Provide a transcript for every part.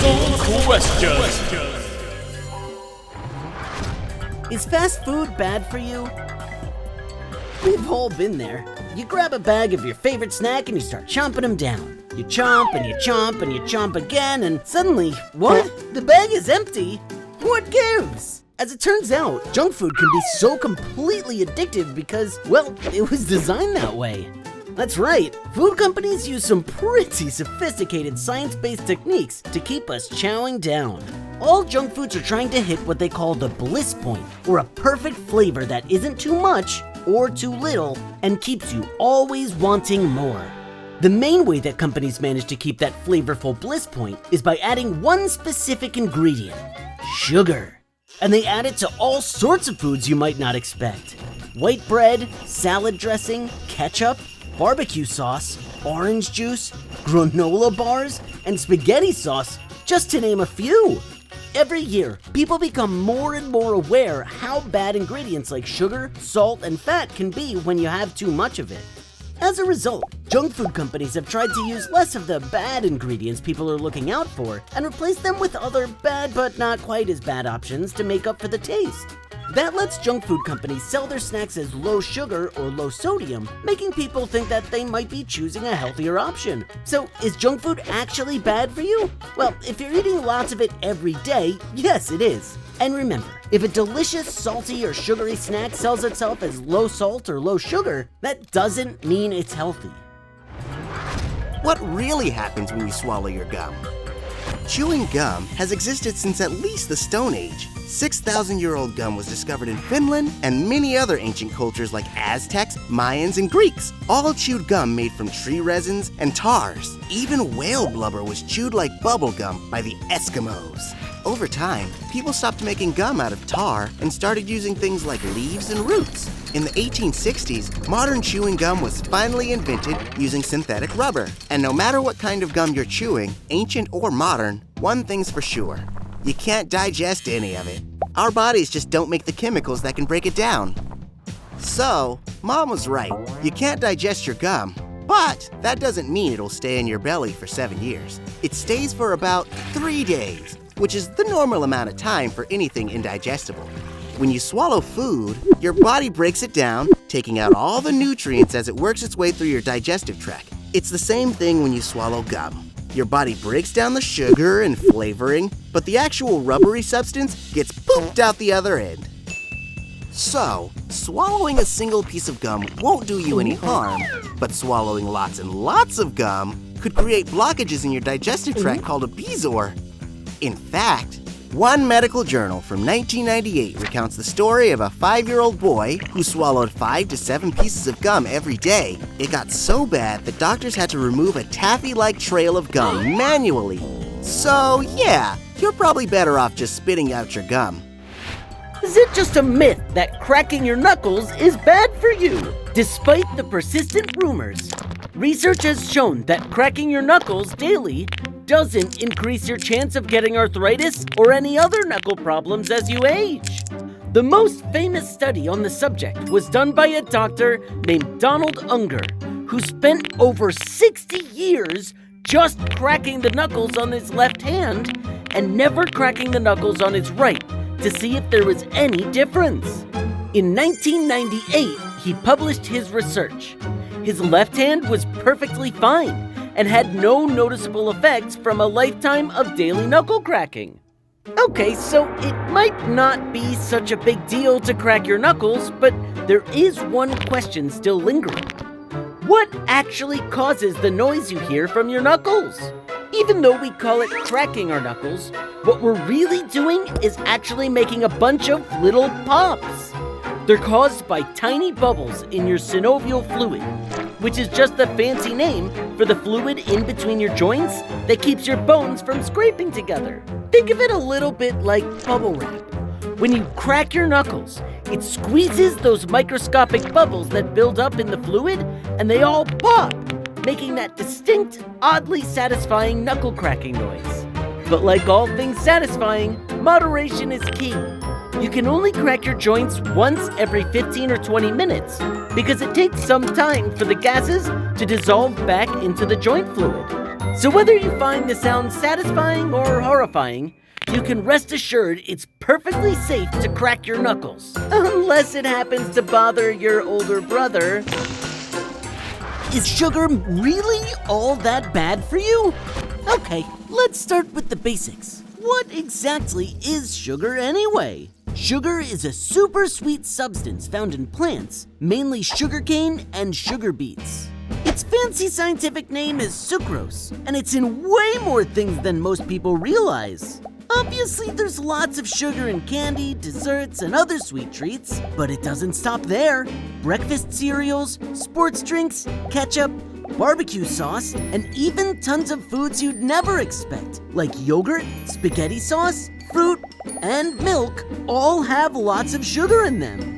Colossal Questions. Is fast food bad for you? We've all been there. You grab a bag of your favorite snack and you start chomping them down. You chomp and you chomp and you chomp again, and suddenly, what? The bag is empty? What gives? As it turns out, junk food can be so completely addictive because, well, it was designed that way. That's right, food companies use some pretty sophisticated science-based techniques to keep us chowing down. All junk foods are trying to hit what they call the bliss point, or a perfect flavor that isn't too much or too little and keeps you always wanting more. The main way that companies manage to keep that flavorful bliss point is by adding one specific ingredient: sugar. And they add it to all sorts of foods you might not expect. White bread, salad dressing, ketchup, barbecue sauce, orange juice, granola bars, and spaghetti sauce, just to name a few. Every year, people become more and more aware how bad ingredients like sugar, salt, and fat can be when you have too much of it. As a result, junk food companies have tried to use less of the bad ingredients people are looking out for and replace them with other bad but not quite as bad options to make up for the taste. That lets junk food companies sell their snacks as low sugar or low sodium, making people think that they might be choosing a healthier option. So, is junk food actually bad for you? Well, if you're eating lots of it every day, yes it is. And remember, if a delicious salty or sugary snack sells itself as low salt or low sugar, that doesn't mean it's healthy. What really happens when you swallow your gum? Chewing gum has existed since at least the Stone Age. 6,000-year-old gum was discovered in Finland, and many other ancient cultures like Aztecs, Mayans, and Greeks all chewed gum made from tree resins and tars. Even whale blubber was chewed like bubble gum by the Eskimos. Over time, people stopped making gum out of tar and started using things like leaves and roots. In the 1860s, modern chewing gum was finally invented using synthetic rubber. And no matter what kind of gum you're chewing, ancient or modern, one thing's for sure: you can't digest any of it. Our bodies just don't make the chemicals that can break it down. So, Mom was right. You can't digest your gum. But that doesn't mean it'll stay in your belly for 7 years. It stays for about 3 days, which is the normal amount of time for anything indigestible. When you swallow food, your body breaks it down, taking out all the nutrients as it works its way through your digestive tract. It's the same thing when you swallow gum. Your body breaks down the sugar and flavoring, but the actual rubbery substance gets pooped out the other end. So, swallowing a single piece of gum won't do you any harm, but swallowing lots and lots of gum could create blockages in your digestive tract called a bezoar. In fact, one medical journal from 1998 recounts the story of a 5-year-old boy who swallowed 5 to 7 pieces of gum every day. It got so bad that doctors had to remove a taffy-like trail of gum manually. So yeah, you're probably better off just spitting out your gum. Is it just a myth that cracking your knuckles is bad for you? Despite the persistent rumors, research has shown that cracking your knuckles daily doesn't increase your chance of getting arthritis or any other knuckle problems as you age. The most famous study on the subject was done by a doctor named Donald Unger, who spent over 60 years just cracking the knuckles on his left hand and never cracking the knuckles on his right to see if there was any difference. In 1998, he published his research. His left hand was perfectly fine and had no noticeable effects from a lifetime of daily knuckle cracking. Okay, so it might not be such a big deal to crack your knuckles, but there is one question still lingering. What actually causes the noise you hear from your knuckles? Even though we call it cracking our knuckles, what we're really doing is actually making a bunch of little pops. They're caused by tiny bubbles in your synovial fluid, which is just the fancy name for the fluid in between your joints that keeps your bones from scraping together. Think of it a little bit like bubble wrap. When you crack your knuckles, it squeezes those microscopic bubbles that build up in the fluid, and they all pop, making that distinct, oddly satisfying knuckle cracking noise. But like all things satisfying, moderation is key. You can only crack your joints once every 15 or 20 minutes because it takes some time for the gases to dissolve back into the joint fluid. So whether you find the sound satisfying or horrifying, you can rest assured it's perfectly safe to crack your knuckles. Unless it happens to bother your older brother. Is sugar really all that bad for you? Okay, let's start with the basics. What exactly is sugar anyway? Sugar is a super sweet substance found in plants, mainly sugarcane and sugar beets. Its fancy scientific name is sucrose, and it's in way more things than most people realize. Obviously, there's lots of sugar in candy, desserts, and other sweet treats, but it doesn't stop there. Breakfast cereals, sports drinks, ketchup, barbecue sauce, and even tons of foods you'd never expect, like yogurt, spaghetti sauce, fruit, and milk, all have lots of sugar in them.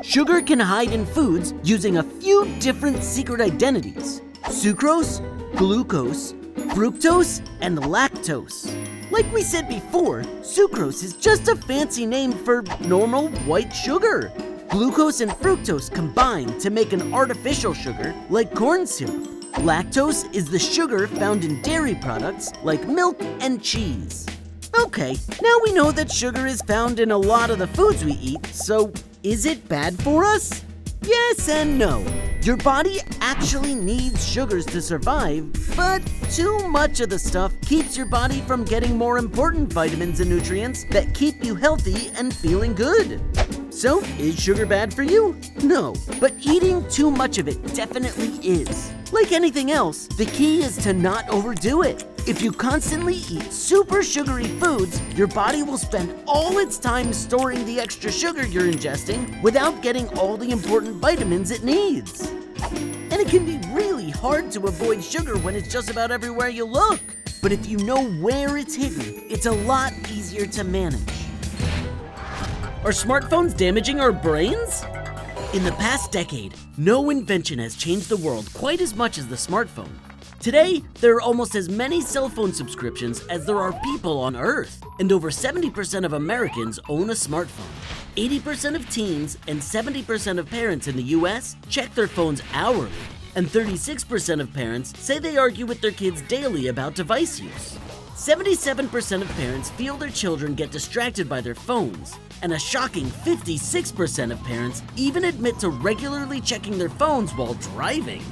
Sugar can hide in foods using a few different secret identities: sucrose, glucose, fructose, and lactose. Like we said before, sucrose is just a fancy name for normal white sugar. Glucose and fructose combine to make an artificial sugar like corn syrup. Lactose is the sugar found in dairy products like milk and cheese. Okay, now we know that sugar is found in a lot of the foods we eat, so is it bad for us? Yes and no. Your body actually needs sugars to survive, but too much of the stuff keeps your body from getting more important vitamins and nutrients that keep you healthy and feeling good. So, is sugar bad for you? No, but eating too much of it definitely is. Like anything else, the key is to not overdo it. If you constantly eat super sugary foods, your body will spend all its time storing the extra sugar you're ingesting without getting all the important vitamins it needs. And it can be really hard to avoid sugar when it's just about everywhere you look. But if you know where it's hidden, it's a lot easier to manage. Are smartphones damaging our brains? In the past decade, no invention has changed the world quite as much as the smartphone. Today, there are almost as many cell phone subscriptions as there are people on Earth, and over 70% of Americans own a smartphone. 80% of teens and 70% of parents in the US check their phones hourly, and 36% of parents say they argue with their kids daily about device use. 77% of parents feel their children get distracted by their phones, and a shocking 56% of parents even admit to regularly checking their phones while driving.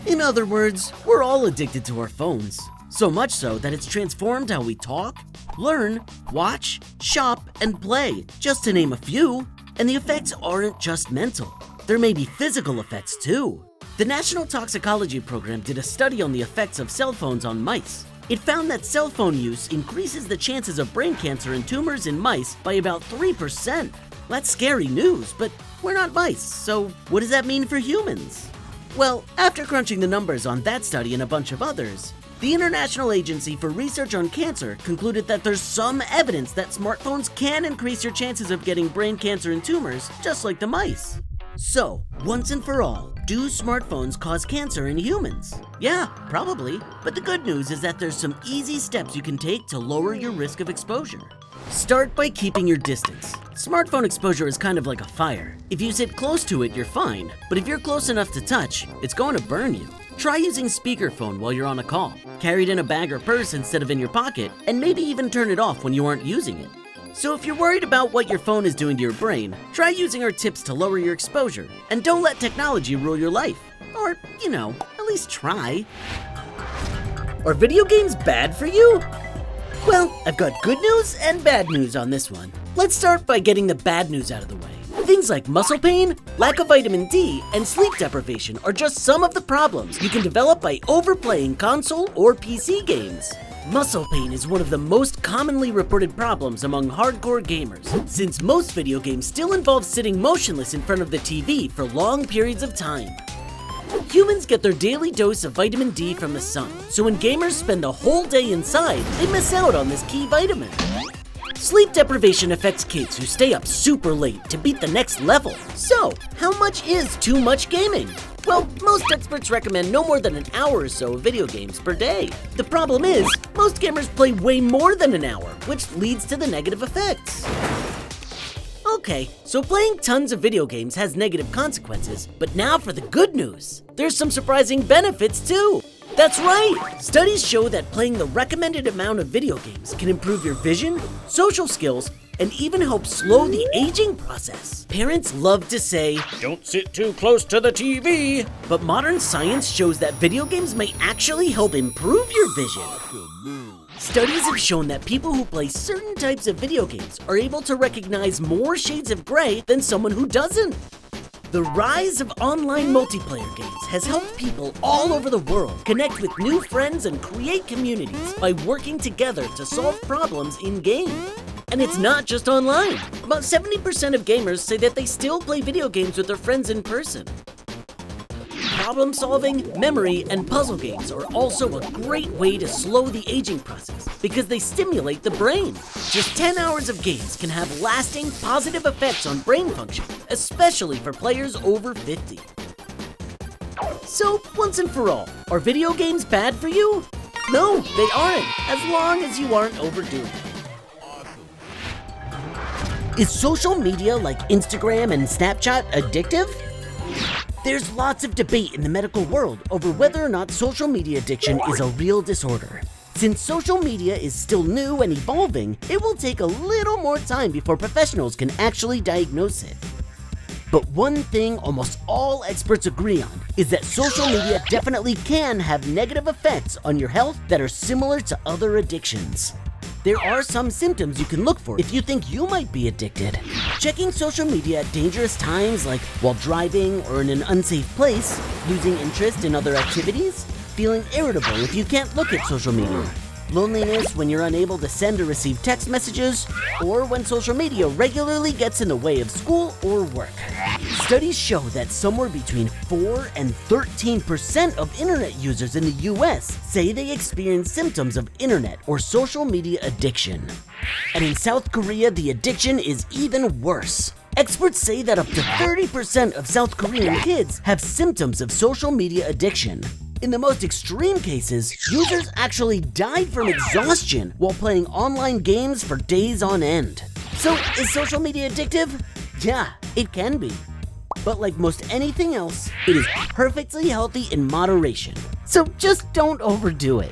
In other words, we're all addicted to our phones. So much so that it's transformed how we talk, learn, watch, shop, and play, just to name a few. And the effects aren't just mental. There may be physical effects too. The National Toxicology Program did a study on the effects of cell phones on mice. It found that cell phone use increases the chances of brain cancer and tumors in mice by about 3%. That's scary news, but we're not mice, so what does that mean for humans? Well, after crunching the numbers on that study and a bunch of others, the International Agency for Research on Cancer concluded that there's some evidence that smartphones can increase your chances of getting brain cancer and tumors, just like the mice. So, once and for all, do smartphones cause cancer in humans? Yeah, probably, but the good news is that there's some easy steps you can take to lower your risk of exposure. Start by keeping your distance. Smartphone exposure is kind of like a fire. If you sit close to it, you're fine, but if you're close enough to touch, it's going to burn you. Try using speakerphone while you're on a call. Carry it in a bag or purse instead of in your pocket, and maybe even turn it off when you aren't using it. So if you're worried about what your phone is doing to your brain, try using our tips to lower your exposure, and don't let technology rule your life. Or, at least try. Are video games bad for you? Well, I've got good news and bad news on this one. Let's start by getting the bad news out of the way. Things like muscle pain, lack of vitamin D, and sleep deprivation are just some of the problems you can develop by overplaying console or PC games. Muscle pain is one of the most commonly reported problems among hardcore gamers, since most video games still involve sitting motionless in front of the TV for long periods of time. Humans get their daily dose of vitamin D from the sun, so when gamers spend the whole day inside, they miss out on this key vitamin. Sleep deprivation affects kids who stay up super late to beat the next level. So, how much is too much gaming? Well, most experts recommend no more than an hour or so of video games per day. The problem is, most gamers play way more than an hour, which leads to the negative effects. Okay, so playing tons of video games has negative consequences, but now for the good news. There's some surprising benefits too. That's right! Studies show that playing the recommended amount of video games can improve your vision, social skills, and even help slow the aging process. Parents love to say, Don't sit too close to the TV. but modern science shows that video games may actually help improve your vision. Studies have shown that people who play certain types of video games are able to recognize more shades of gray than someone who doesn't. The rise of online multiplayer games has helped people all over the world connect with new friends and create communities by working together to solve problems in-game. And it's not just online. About 70% of gamers say that they still play video games with their friends in person. Problem solving, memory, and puzzle games are also a great way to slow the aging process because they stimulate the brain. Just 10 hours of games can have lasting positive effects on brain function, especially for players over 50. So, once and for all, are video games bad for you? No, they aren't, as long as you aren't overdoing it. Is social media like Instagram and Snapchat addictive? There's lots of debate in the medical world over whether or not social media addiction is a real disorder. Since social media is still new and evolving, it will take a little more time before professionals can actually diagnose it. But one thing almost all experts agree on is that social media definitely can have negative effects on your health that are similar to other addictions. There are some symptoms you can look for if you think you might be addicted. Checking social media at dangerous times, like while driving or in an unsafe place, losing interest in other activities, feeling irritable if you can't look at social media, loneliness when you're unable to send or receive text messages, or when social media regularly gets in the way of school or work. Studies show that somewhere between 4 and 13% of internet users in the US say they experience symptoms of internet or social media addiction. And in South Korea, the addiction is even worse. Experts say that up to 30% of South Korean kids have symptoms of social media addiction. In the most extreme cases, users actually died from exhaustion while playing online games for days on end. So, is social media addictive? Yeah, it can be. But like most anything else, it is perfectly healthy in moderation. So just don't overdo it.